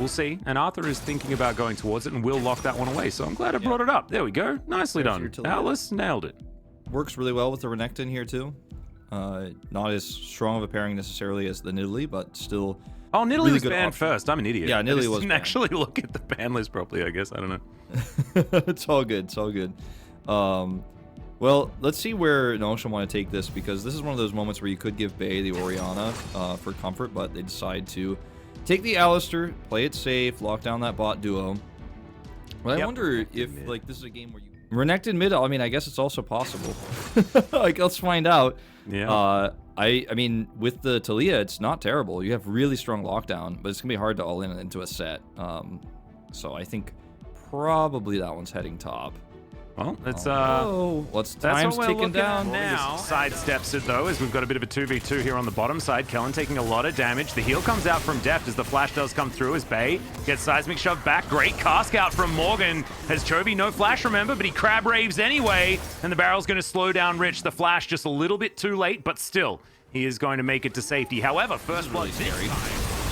We'll see. And Arthur is thinking about going towards it and will lock that one away. So I'm glad I brought it up. There we go. Nicely done. Atlas nailed it. Works really well with the Renekton here too. Not as strong of a pairing necessarily as the Nidalee, but still. Oh, Nidalee really was good banned option. first. I'm an idiot. Yeah, Nidalee I was didn't banned. actually look at the ban list properly, I guess. I don't know. It's all good. It's all good. Well, let's see where Notion want to take this, because this is one of those moments where you could give Bay the Orianna for comfort, but they decide to take the Alistar, play it safe, lock down that bot duo. But I wonder if like this is a game where you Renekton mid. I mean, I guess it's also possible. Like, let's find out. Yeah. I mean, with the Talia, it's not terrible. You have really strong lockdown, but it's gonna be hard to all in into a set. So I think probably that one's heading top. Well, it's time's ticking down now. Sidesteps it though, as we've got a bit of a 2v2 here on the bottom side. Kellen taking a lot of damage. The heal comes out from Deft as the flash does come through, as Bay gets seismic shoved back. Great cask out from Morgan. Has Chovy no flash, remember, but he crab raves anyway, and the barrel's going to slow down Rich. The flash just a little bit too late, but still, he is going to make it to safety. However, first blood scary.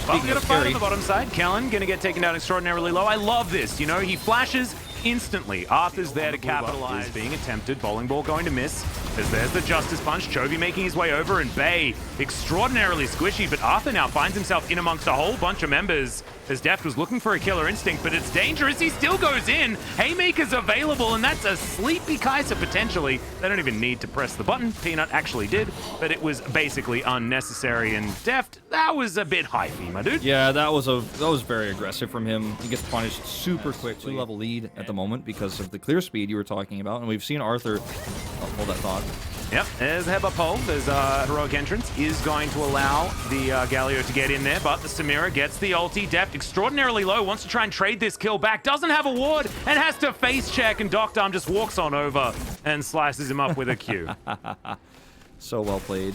Well, we're going to fight on the bottom side. Kellen going to get taken down extraordinarily low. I love this, you know, he flashes instantly. Arthur's there to capitalize. Being attempted. Bowling ball going to miss. As there's the Justice Punch. Chovy making his way over, and Bay extraordinarily squishy, but Arthur now finds himself in amongst a whole bunch of members, as Deft was looking for a killer instinct, but it's dangerous. He still goes in. Haymaker's available, and that's a sleepy Kai'Sa potentially. They don't even need to press the button. Peanut actually did, but it was basically unnecessary. And Deft, that was a bit hypey, my dude. Yeah, that was very aggressive from him. He gets punished super quickly. 2-level lead at the moment because of the clear speed you were talking about, and we've seen Arthur hold that thought. Yep, there's a Heba pole. There's a heroic entrance. Is going to allow the Galio to get in there, but the Samira gets the ulti. Deft extraordinarily low, wants to try and trade this kill back. Doesn't have a ward and has to face check, and Doctarm just walks on over and slices him up with a Q. So well played.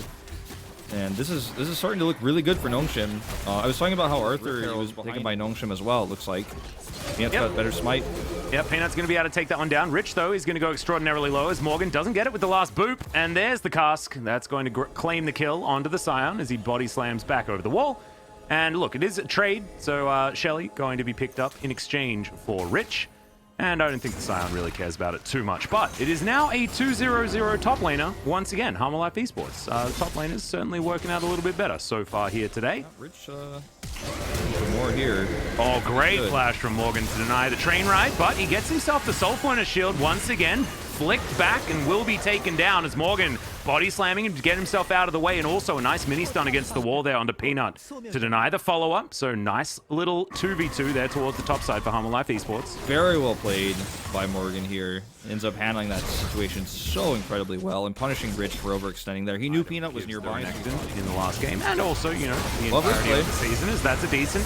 And this is starting to look really good for Nongshim. I was talking about how Arthur was taken by Nongshim as well, it looks like. Peanut's got better smite. Yep, Peanut's going to be able to take that one down. Rich, though, is going to go extraordinarily low as Morgan doesn't get it with the last boop. And there's the cask. That's going to claim the kill onto the Scion as he body slams back over the wall. And look, it is a trade, so Shelly going to be picked up in exchange for Rich. And I don't think the Scion really cares about it too much. But it is now a 2-0-0 top laner. Once again, Harma Life Esports. The top lane is certainly working out a little bit better so far here today. Rich, more here. Oh, great flash from Morgan to deny the train ride, but he gets himself the Soul Pointer shield once again. Flicked back and will be taken down as Morgan body slamming him to get himself out of the way, and also a nice mini stun against the wall there onto Peanut to deny the follow-up. So nice little 2v2 there towards the top side for Harma Life Esports. Very well played by Morgan here. Ends up handling that situation so incredibly well and punishing Rich for overextending there. He knew Peanut was nearby in the last game, and also, you know, the entirety of the season, as that's a decent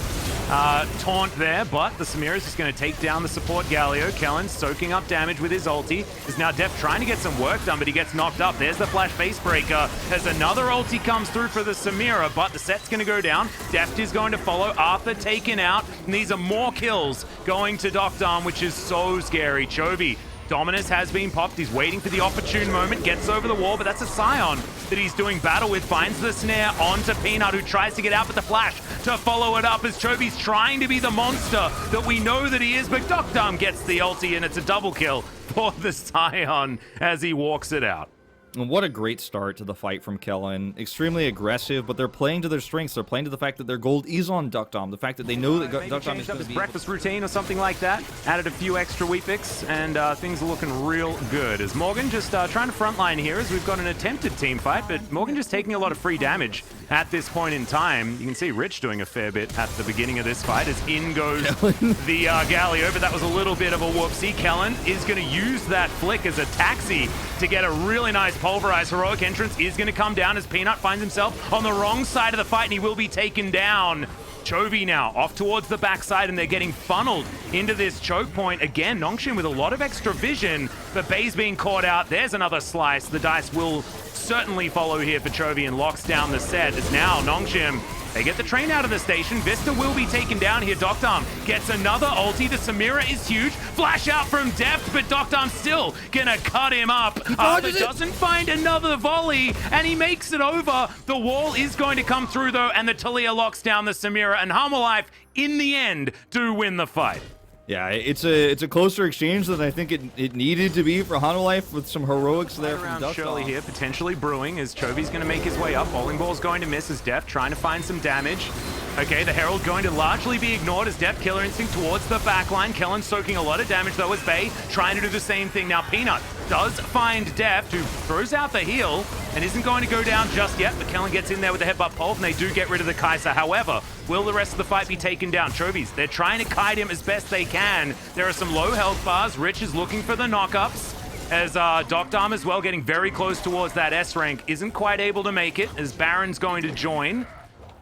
taunt there, but the Samira is just going to take down the support Galio. Kellen soaking up damage with his ulti. Is now Deft trying to get some work done, but he gets knocked up. There's the flash face breaker as another ulti comes through for the Samira, but the set's going to go down. Deft is going to follow. Arthur taken out, and these are more kills going to Doctarm, which is so scary. Chovy, Dominus has been popped. He's waiting for the opportune moment. Gets over the wall, but that's a Scion that he's doing battle with. Finds the snare onto Peanut, who tries to get out with the flash to follow it up as Chovy's trying to be the monster that we know that he is, but Doctarm gets the ulti, and it's a double kill for the Scion as he walks it out. And what a great start to the fight from Kellen. Extremely aggressive, but they're playing to their strengths. They're playing to the fact that their gold is on Doctarm. The fact that they know that Doctarm is going to be breakfast routine or something like that. Added a few extra wheat picks, and things are looking real good. As Morgan just trying to frontline here, as we've got an attempted team fight, but Morgan just taking a lot of free damage at this point in time. You can see Rich doing a fair bit at the beginning of this fight, as in goes the Galio, but that was a little bit of a whoopsie. Kellen is going to use that flick as a taxi to get a really nice pulverized. Heroic entrance is going to come down as Peanut finds himself on the wrong side of the fight, and he will be taken down. Chovy now off towards the backside, and they're getting funneled into this choke point. Again, Nongshim with a lot of extra vision, but Bay's being caught out. There's another slice. The dice will certainly follow here for Chovy and locks down the set. As now Nongshim They get the train out of the station. Vista will be taken down here. Doctarm gets another ulti. The Samira is huge. Flash out from depth, but Doctarm still gonna cut him up. Arthur doesn't find another volley, and he makes it over. The wall is going to come through, though, and the Talia locks down the Samira, and Harmalife, in the end, do win the fight. Yeah, it's a closer exchange than I think it needed to be for Hanolife, with some heroics there from Doctarm. Shirley here, potentially brewing as Chovy's going to make his way up. Bowling Ball's going to miss as Deft trying to find some damage. Okay, the Herald going to largely be ignored as Deft Killer Instinct towards the backline. Kellen soaking a lot of damage though as Bay trying to do the same thing. Now Peanut does find Deft, who throws out the heal and isn't going to go down just yet, but Kellen gets in there with the headbutt pulse and they do get rid of the Kai'Sa. However, will the rest of the fight be taken down? Chovies, they're trying to kite him as best they can. There are some low health bars. Rich is looking for the knockups as Doctarm as well getting very close towards that S rank. Isn't quite able to make it as Baron's going to join.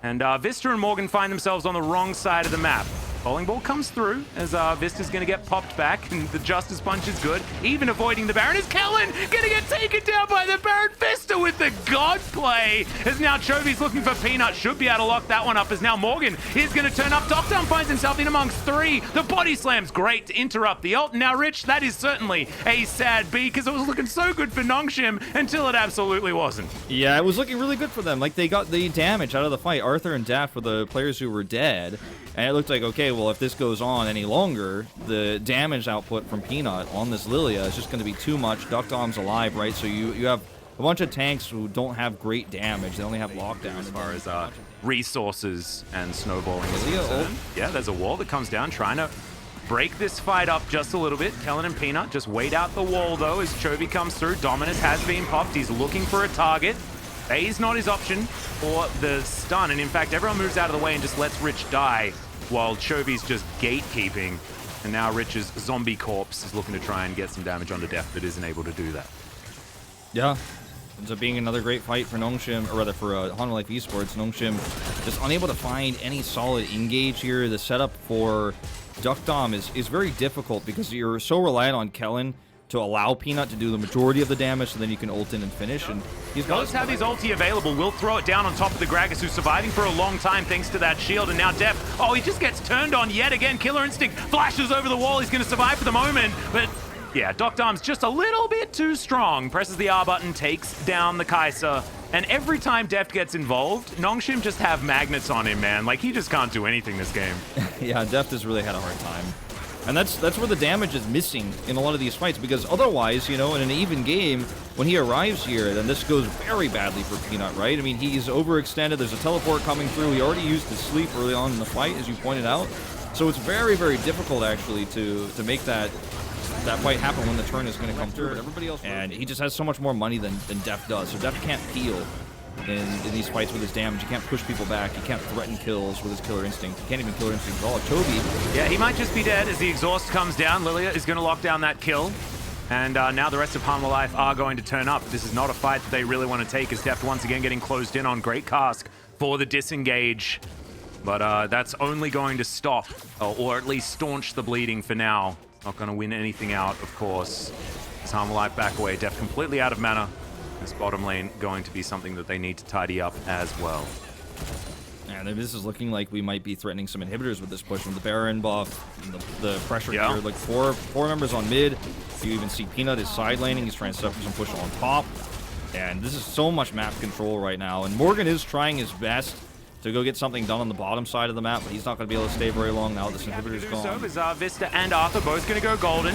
And Vista and Morgan find themselves on the wrong side of the map. Bowling Ball comes through as Vista's going to get popped back, and the Justice Punch is good. Even avoiding the Baron is Kellen going to get taken down by the Baron. Vista with the God play as now Chovy's looking for Peanut. Should be able to lock that one up as now Morgan is going to turn up. Doctarm finds himself in amongst three. The body slam's great to interrupt the ult. Now, Rich, that is certainly a sad B because it was looking so good for Nongshim until it absolutely wasn't. Yeah, it was looking really good for them. Like, they got the damage out of the fight. Arthur and Daft were the players who were dead. And it looked like, okay, well, if this goes on any longer, the damage output from Peanut on this Lilia is just going to be too much. Doctarm's alive, right? So you have a bunch of tanks who don't have great damage. They only have lockdown. As far as resources and snowballing is concerned. Yeah, there's a wall that comes down trying to break this fight up just a little bit. Kellen and Peanut just wait out the wall, though, as Chovy comes through. Dominus has been popped. He's looking for a target. Bay's not his option for the stun. And in fact, everyone moves out of the way and just lets Rich die while Chovy's just gatekeeping. And now Rich's zombie corpse is looking to try and get some damage onto Deft, but isn't able to do that. Yeah. Ends up being another great fight for Nongshim, or rather for Hanwha Life Esports. Nongshim just unable to find any solid engage here. The setup for Doctarm is very difficult because you're so reliant on Kellen to allow Peanut to do the majority of the damage, so then you can ult in and finish. And he's does have his ulti available. Will throw it down on top of the Gragas, who's surviving for a long time thanks to that shield. And now Deft, oh, he just gets turned on yet again. Killer Instinct flashes over the wall. He's going to survive for the moment, but yeah, Doctarm's just a little bit too strong. Presses the R button, takes down the Kai'Sa. And every time Deft gets involved, Nongshim just have magnets on him, man. Like, he just can't do anything this game. Yeah, Deft has really had a hard time. And that's where the damage is missing in a lot of these fights, because otherwise, you know, in an even game, when he arrives here, then this goes very badly for Peanut, right? I mean, he's overextended. There's a teleport coming through. He already used his sleep early on in the fight, as you pointed out. So it's very, very difficult, actually, to make that fight happen when the turn is going to come through. But everybody else, and he just has so much more money than Deft does. So Deft can't peel in these fights with his damage. He can't push people back. He can't threaten kills with his Killer Instinct. He can't even Killer Instinct at all. Chovy. Yeah, he might just be dead as the exhaust comes down. Lilia is going to lock down that kill. And now the rest of Hanwha Life are going to turn up. This is not a fight that they really want to take, as Deft once again getting closed in on Great Cask for the disengage. But that's only going to stop, or at least staunch the bleeding for now. Not going to win anything out, of course. As Hanwha Life back away. Deft completely out of mana. This bottom lane going to be something that they need to tidy up as well. And this is looking like we might be threatening some inhibitors with this push from the Baron buff, the pressure here. Like four members on mid. You even see Peanut is side laning. He's trying to set up some push on top. And this is so much map control right now. And Morgan is trying his best to go get something done on the bottom side of the map, but he's not going to be able to stay very long now. This inhibitor's gone. So is Vista and Arthur both going to go golden.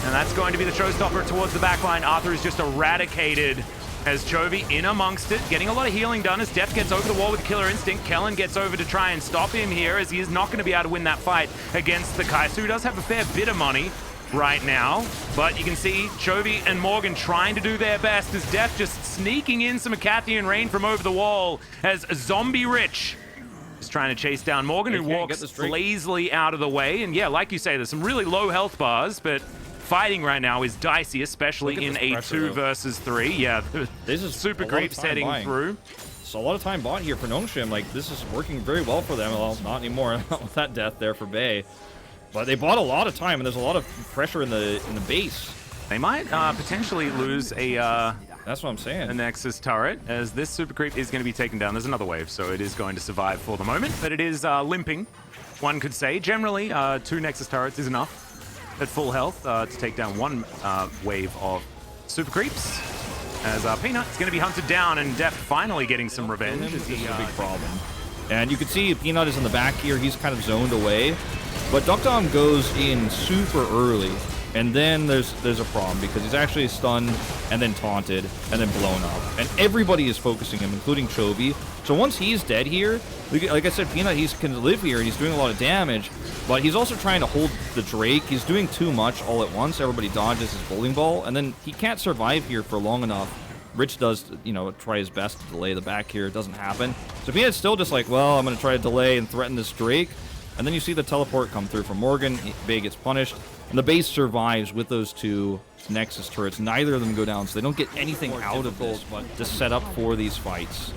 And that's going to be the showstopper towards the backline. Arthur is just eradicated as Chovy in amongst it, getting a lot of healing done as Deft gets over the wall with Killer Instinct. Kellen gets over to try and stop him here, as he is not going to be able to win that fight against the Kai'Sa, who does have a fair bit of money right now. But you can see Chovy and Morgan trying to do their best as Deft just sneaking in some Acathian Rain from over the wall as Zombie Rich is trying to chase down Morgan, who walks lazily out of the way. And yeah, like you say, there's some really low health bars, but fighting right now is dicey, especially in a 2 versus 3. Yeah, this is super creep setting through. So a lot of time bought here for Nongshim. Like, this is working very well for them. Well, not anymore with that death there for Bay. But they bought a lot of time, and there's a lot of pressure in the base. They might potentially lose a That's what I'm saying. The Nexus turret, as this super creep is going to be taken down. There's another wave, so it is going to survive for the moment, but it is limping, one could say. Generally, 2 Nexus turrets is enough at full health to take down 1 wave of super creeps. As Peanut is going to be hunted down, and Def finally getting some revenge. This is a big problem. And you can see Peanut is in the back here. He's kind of zoned away. But Duckdom goes in super early. And then there's a problem because he's actually stunned and then taunted and then blown up. And everybody is focusing him, including Chovy. So once he's dead here, like I said, Peanut, he can live here and he's doing a lot of damage. But he's also trying to hold the Drake. He's doing too much all at once. Everybody dodges his bowling ball. And then he can't survive here for long enough. Rich does, you know, try his best to delay the back here. It doesn't happen. So Peanut's still just like, well, I'm going to try to delay and threaten this Drake. And then you see the teleport come through from Morgan. Bay gets punished. And the base survives with those 2 Nexus turrets. Neither of them go down, so they don't get anything out of this but to set up for these fights.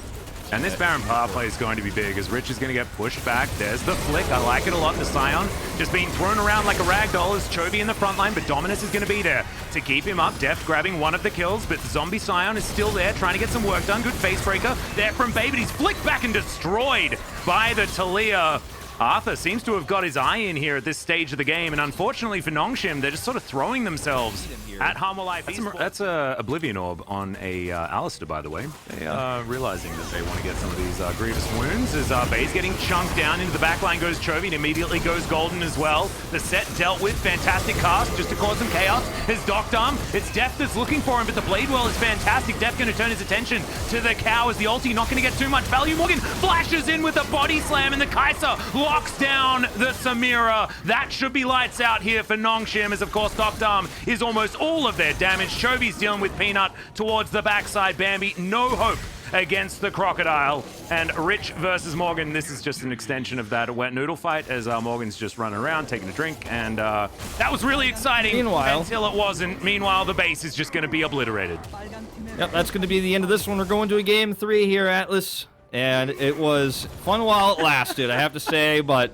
And this Baron power play is going to be big, as Rich is going to get pushed back. There's the flick. I like it a lot. The Scion just being thrown around like a ragdoll as Chovy in the front line, but Dominus is going to be there to keep him up. Deft grabbing 1 of the kills, but the Zombie Scion is still there, trying to get some work done. Good face breaker there from Bay, but he's flicked back and destroyed by the Talia. Arthur seems to have got his eye in here at this stage of the game, and unfortunately for Nongshim, they're just sort of throwing themselves at Harmor Life. That's a Oblivion Orb on a Alistair, by the way. They are realizing that they want to get some of these grievous wounds, as Bay's getting chunked down. Into the backline goes Chovy, and immediately goes Golden as well. The set dealt with, fantastic cast just to cause some chaos. His Doctarm, it's Def that's looking for him, but the Blade Well is fantastic. Def going to turn his attention to the cow as the ulti not going to get too much value. Morgan flashes in with a body slam, and the Kai'Sa locks down the Samira. That should be lights out here for Nongshim, as of course Doctarm is almost all of their damage. Chovy's dealing with Peanut towards the backside. Bambi, no hope against the Crocodile. And Rich versus Morgan, this is just an extension of that wet noodle fight, as Morgan's just running around taking a drink, and that was really exciting. Meanwhile, until it wasn't. Meanwhile, the base is just going to be obliterated. Yep, that's going to be the end of this one. We're going to a game 3 here, Atlas. And it was fun while it lasted, I have to say, but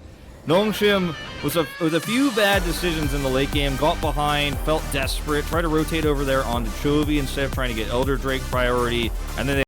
Nongshim was with a few bad decisions in the late game, got behind, felt desperate, tried to rotate over there onto Chovy instead of trying to get Elder Drake priority, and then